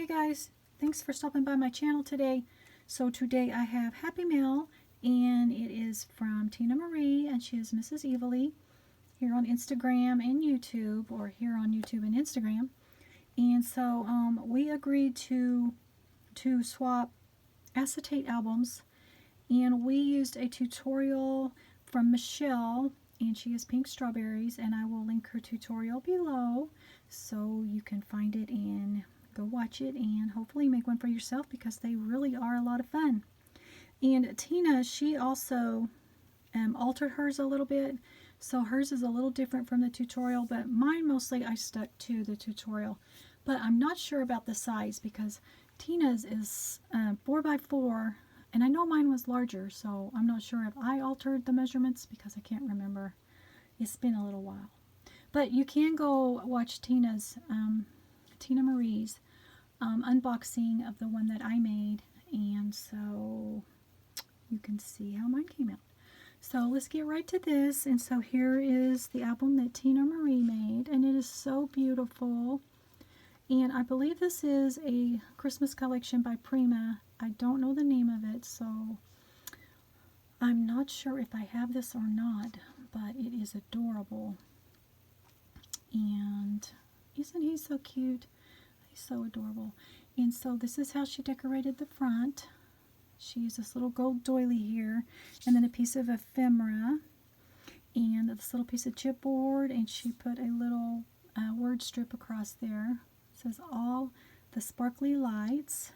Hey guys, thanks for stopping by my channel today. So today I have Happy Mail, and it is from Tina Marie, and she is MrsEvally here on Instagram and YouTube, or here on YouTube and Instagram. And so we agreed to swap acetate albums, and we used a tutorial from Michelle, and she is Pink Strawberries, and I will link her tutorial below so you can find it and go watch it and hopefully make one for yourself, because they really are a lot of fun. And Tina, she also altered hers a little bit, so hers is a little different from the tutorial, but mine mostly I stuck to the tutorial. But I'm not sure about the size, because Tina's is 4x4, and I know mine was larger, so I'm not sure if I altered the measurements, because I can't remember. It's been a little while. But you can go watch Tina Marie's unboxing of the one that I made, and so you can see how mine came out. So let's get right to this. And so here is the album that Tina Marie made, and it is so beautiful. And I believe this is a Christmas collection by Prima. I don't know the name of it, so I'm not sure if I have this or not, but it is adorable. And isn't he so cute? He's so adorable. And so this is how she decorated the front. She used this little gold doily here, and then a piece of ephemera, and this little piece of chipboard, and she put a little word strip across there. It says all the sparkly lights.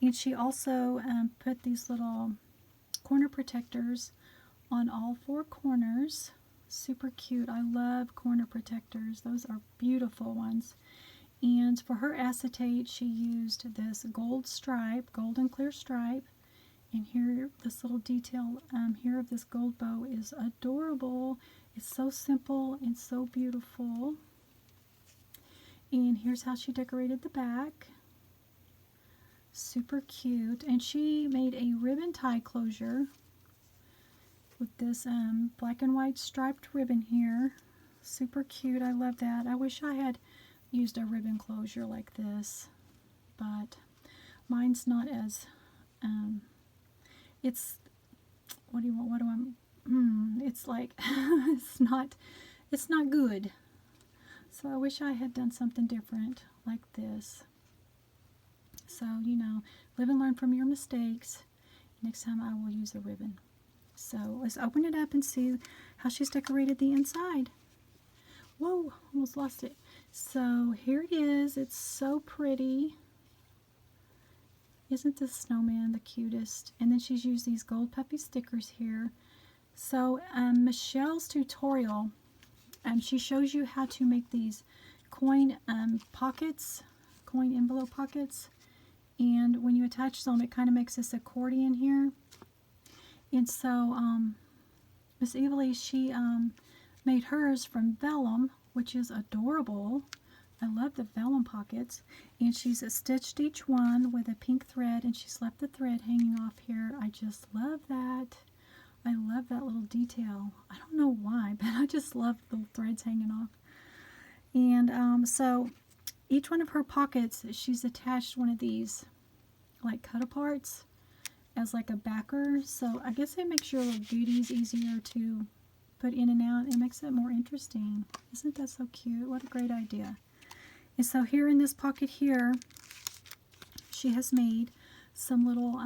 And she also put these little corner protectors on all four corners. Super cute. I love corner protectors. Those are beautiful ones. And for her acetate, she used this gold stripe, golden clear stripe. And here, this little detail here of this gold bow is adorable. It's so simple and so beautiful. And here's how she decorated the back. Super cute. And she made a ribbon tie closure with this black and white striped ribbon here. Super cute. I love that. I wish I had used a ribbon closure like this, but mine's not as it's it's like it's not good. So I wish I had done something different like this. So, you know, live and learn from your mistakes. Next time I will use a ribbon. So let's open it up and see how she's decorated the inside. Whoa, almost lost it. So here it is. It's so pretty. Isn't this snowman the cutest? And then she's used these gold puffy stickers here. So Michelle's tutorial, she shows you how to make these coin pockets, coin envelope pockets. And when you attach them, it kind of makes this accordion here. And so MrsEvally, she made hers from vellum, which is adorable. I love the vellum pockets. And she's stitched each one with a pink thread, and she's left the thread hanging off here. I just love that. I love that little detail. I don't know why, but I just love the threads hanging off. And so each one of her pockets, she's attached one of these like cut-aparts as like a backer. So I guess it makes your little goodies easier to put in and out. It makes it more interesting. Isn't that so cute? What a great idea. And so here in this pocket here, she has made some little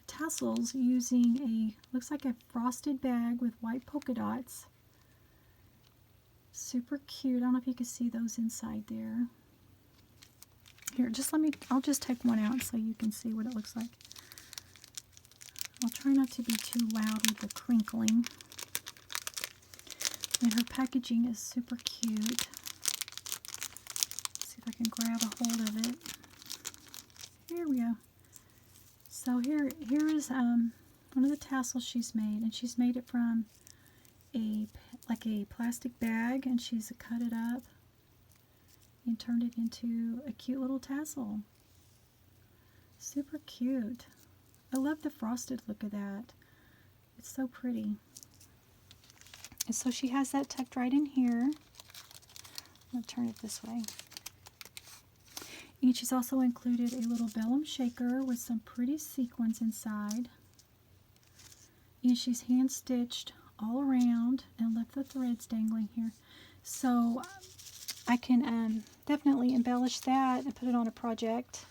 tassels using looks like a frosted bag with white polka dots. Super cute. I don't know if you can see those inside there. Here, I'll just take one out so you can see what it looks like. I'll try not to be too loud with the crinkling. And her packaging is super cute. Let's see if I can grab a hold of it. Here we go. So here is one of the tassels she's made, and she's made it from a plastic bag, and she's cut it up and turned it into a cute little tassel. Super cute. I love the frosted look of that. It's so pretty. And so she has that tucked right in here. I'm going to turn it this way. And she's also included a little vellum shaker with some pretty sequins inside. And she's hand stitched all around and left the threads dangling here. So I can definitely embellish that and put it on a project.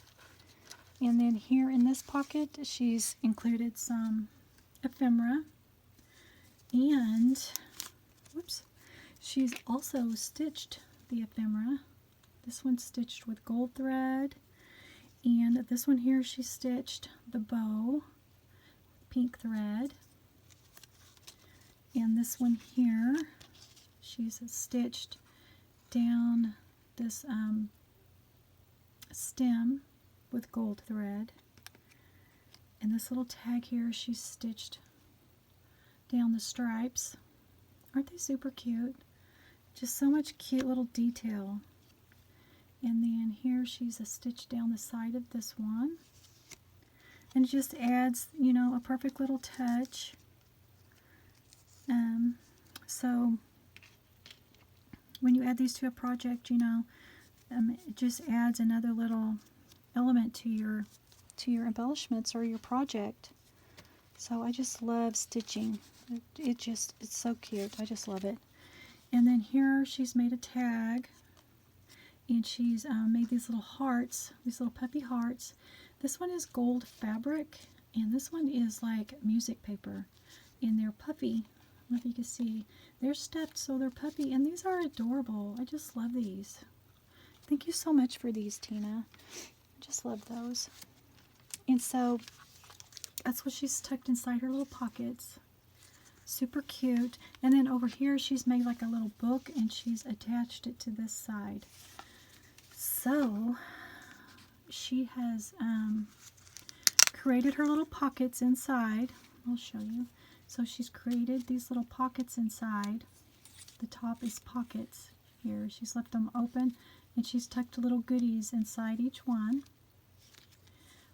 And then here in this pocket, she's included some ephemera. And, whoops, she's also stitched the ephemera. This one's stitched with gold thread. And this one here, she stitched the bow, pink thread. And this one here, she's stitched down this stem with gold thread. And this little tag here, she's stitched down the stripes. Aren't they super cute? Just so much cute little detail. And then here she's stitched down the side of this one. And it just adds, you know, a perfect little touch. So when you add these to a project, you know, it just adds another little element to your embellishments or your project. So I just love stitching. It's so cute. I just love it. And then here she's made a tag, and she's made these little hearts, these little puppy hearts. This one is gold fabric, and this one is like music paper, and they're puffy. I don't know if you can see. They're stuffed, so they're puppy, and these are adorable. I just love these. Thank you so much for these, Tina. I just love those. And so that's what she's tucked inside her little pockets. Super cute. And then over here she's made like a little book, and she's attached it to this side. So she has created her little pockets inside. I'll show you. So she's created these little pockets inside. The top is pockets here. She's left them open, and she's tucked little goodies inside each one.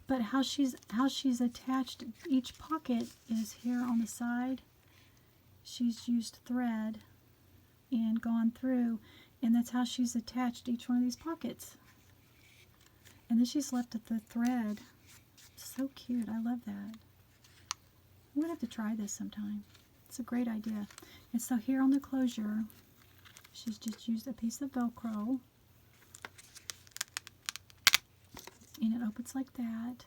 But how she's attached each pocket is here on the side. She's used thread and gone through, and that's how she's attached each one of these pockets. And then she's left the thread. So cute. I love that. I'm going to have to try this sometime. It's a great idea. And so here on the closure, she's just used a piece of Velcro. And it opens like that.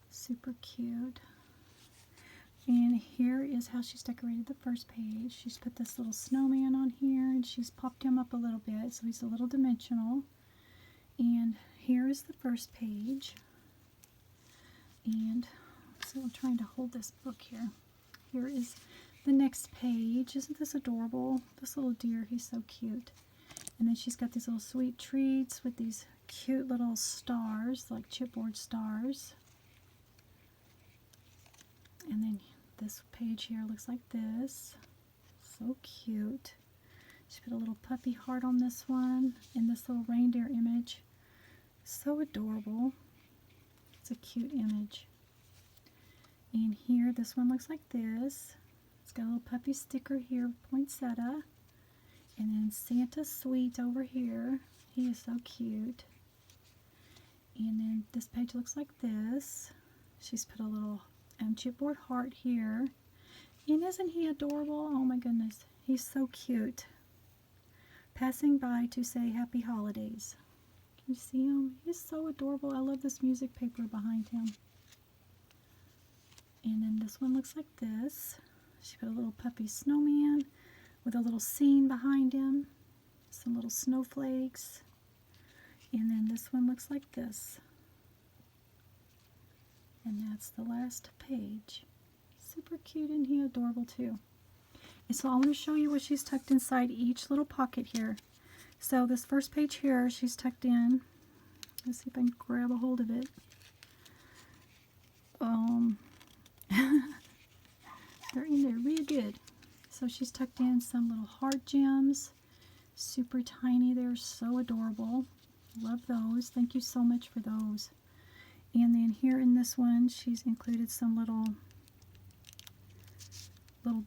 Super cute. And here is how she's decorated the first page. She's put this little snowman on here, and she's popped him up a little bit so he's a little dimensional. And here is the first page. And so I'm trying to hold this book here. Here is the next page. Isn't this adorable? This little deer, he's so cute. And then she's got these little sweet treats with these cute little stars, like chipboard stars. And then this page here looks like this. So cute. She put a little puppy heart on this one, and this little reindeer image. So adorable. It's a cute image. And here, this one looks like this. It's got a little puppy sticker here, poinsettia. And then Santa Sweet over here. He is so cute. And then this page looks like this. She's put a little chipboard heart here. And isn't he adorable? Oh my goodness. He's so cute. Passing by to say happy holidays. Can you see him? He's so adorable. I love this music paper behind him. And then this one looks like this. She put a little puppy snowman with a little scene behind him. Some little snowflakes. And then this one looks like this. And that's the last page. Super cute, and he adorable too. And so I want to show you what she's tucked inside each little pocket here. So this first page here, she's tucked in. Let's see if I can grab a hold of it. They're in there really good. So she's tucked in some little heart gems. Super tiny. They're so adorable. Love those. Thank you so much for those. And then here in this one, she's included some little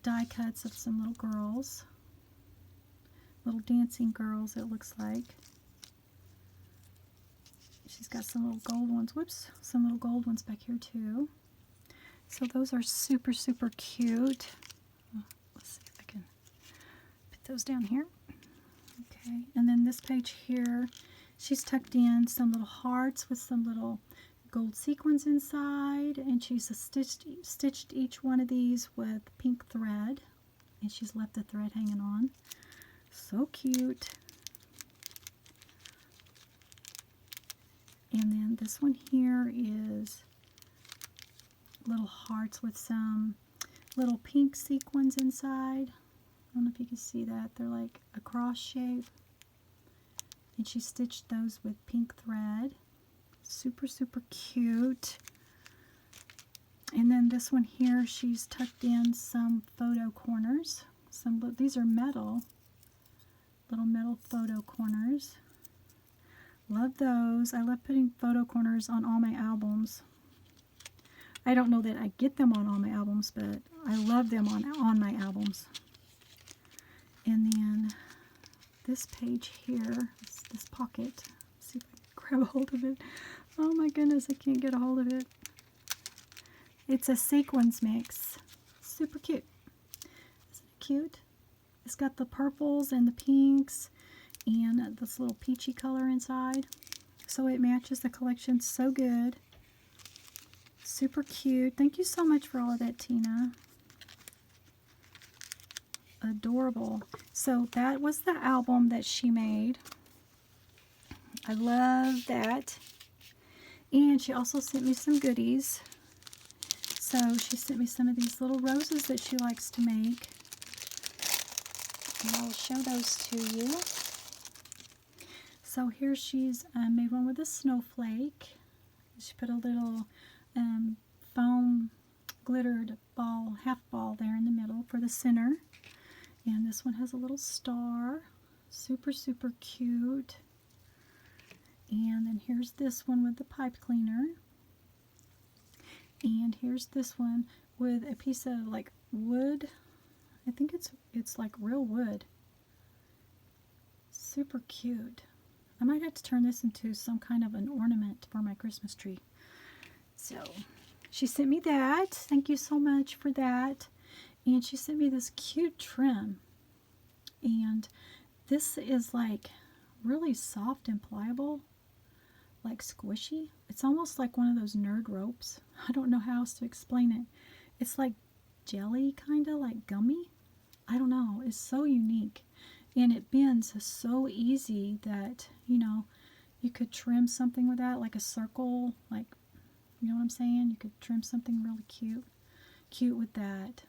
die cuts of some little girls. Little dancing girls, it looks like. She's got some little gold ones. Whoops, some little gold ones back here too. So those are super, super cute. Let's see if I can put those down here. Okay, and then this page here, she's tucked in some little hearts with some little gold sequins inside, and she's stitched each one of these with pink thread, and she's left the thread hanging on. So cute. And then this one here is little hearts with some little pink sequins inside. I don't know if you can see that. They're like a cross shape. And she stitched those with pink thread. Super, super cute. And then this one here, she's tucked in some photo corners. These are metal, little metal photo corners. Love those. I love putting photo corners on all my albums. I don't know that I get them on all my albums, but I love them on my albums. And then this page here, this pocket. Let's see if I can grab a hold of it. Oh my goodness, I can't get a hold of it. It's a sequins mix. Super cute. Isn't it cute? It's got the purples and the pinks and this little peachy color inside. So it matches the collection so good. Super cute. Thank you so much for all of that, Tina. Adorable. So that was the album that she made. I love that. And she also sent me some goodies. So she sent me some of these little roses that she likes to make. And I'll show those to you. So here she's made one with a snowflake. She put a little foam glittered ball, half ball there in the middle for the center. And this one has a little star. Super, super cute. And then here's this one with the pipe cleaner. And here's this one with a piece of like wood. I think it's like real wood. Super cute. I might have to turn this into some kind of an ornament for my Christmas tree. So she sent me that. Thank you so much for that. And she sent me this cute trim. And this is like really soft and pliable, like squishy. It's almost like one of those nerd ropes. I don't know how else to explain it. It's like jelly, kind of like gummy. I don't know. It's so unique. And it bends so easy that, you know, you could trim something with that, like a circle, like, you know what I'm saying? You could trim something really cute with that.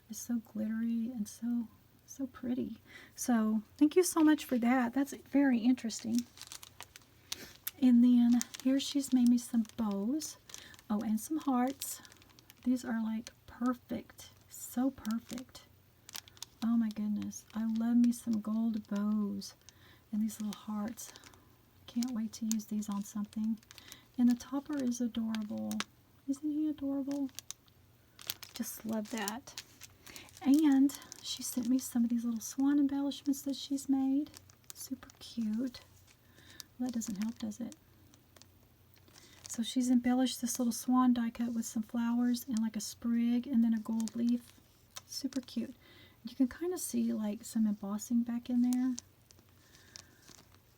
It's so glittery and so pretty. So thank you so much for that. That's very interesting. And then here she's made me some bows. Oh, and some hearts. These are like perfect. So perfect. Oh my goodness. I love me some gold bows. And these little hearts. Can't wait to use these on something. And the topper is adorable. Isn't he adorable? Just love that. And she sent me some of these little swan embellishments that she's made. Super cute. Well, that doesn't help, does it? So she's embellished this little swan die cut with some flowers and like a sprig and then a gold leaf. Super cute. You can kind of see like some embossing back in there.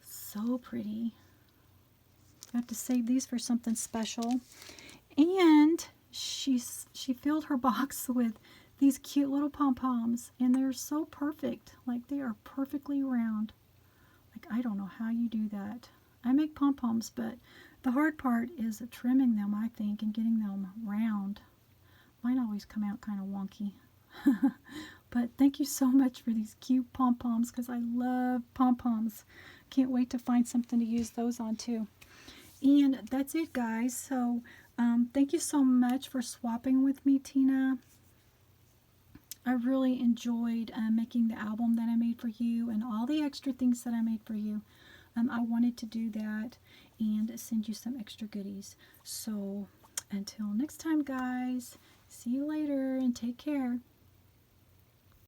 So pretty. I have to save these for something special. And she filled her box with these cute little pom-poms, and they're so perfect. Like, they are perfectly round. Like, I don't know how you do that. I make pom-poms, but the hard part is trimming them, I think, and getting them round. Mine always come out kind of wonky. But thank you so much for these cute pom-poms, because I love pom-poms. Can't wait to find something to use those on too. And that's it, guys. So thank you so much for swapping with me, Tina. I really enjoyed making the album that I made for you and all the extra things that I made for you. I wanted to do that and send you some extra goodies. So until next time, guys, see you later and take care.